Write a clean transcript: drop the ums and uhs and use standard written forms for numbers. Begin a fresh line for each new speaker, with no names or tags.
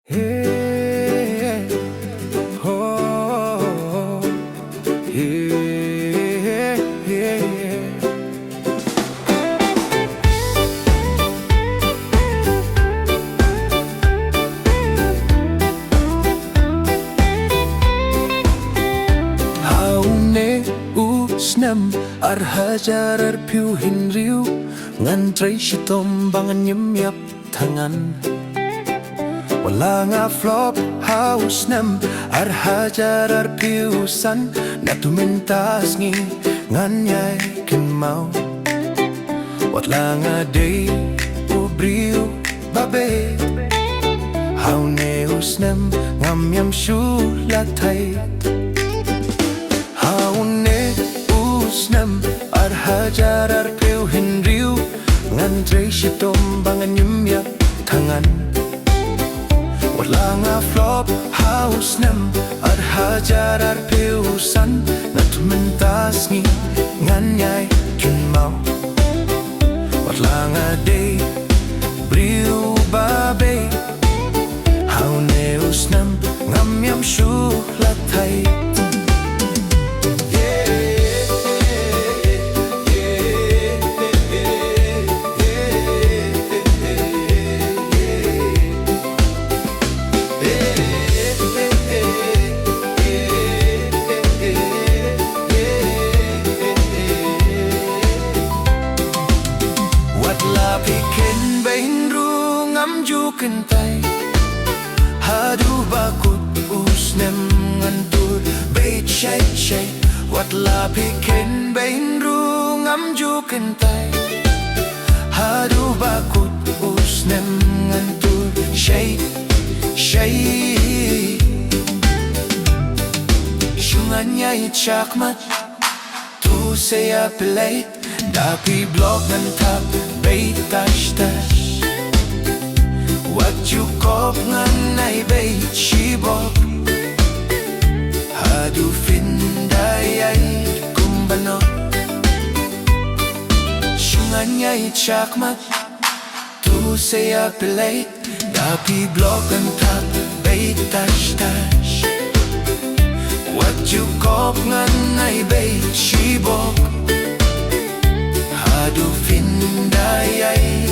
Hey, oh, yeah, yeah. Haune snem hajar piu hinriu ngan trei shitom bangan nyemyap tangan. Wala nga flop house nem hajar piusan na tumintas ngi nganyay kinmaw. Wala nga day ubriu babe haune usnem ngamyam shulatay. Haune usnem hajar piu hinriu ngan trei shitom bangan nyemyap tangan. Wala nga flop house nem hajar piusan na tumintas ngi nganyay kinmaw. Wala nga day briu babe haune usnem ngamyam shulatay. Pikin bain ru ngam ju kentai hadu bakut usnem ngantur bait shay shay. Wat la pikin bain ru ngam ju kentai hadu bakut usnem ngantur shay shay. Shunganya chakmat tu saya pelait dapi blog nantap bait tash tash. What you cop nganay bait shibok hadu findayay kumbano. Shunganyay chakmat tu saya pelait dapi blog nantap bait tash tash. What you cop nganay bait shibok hadu findayay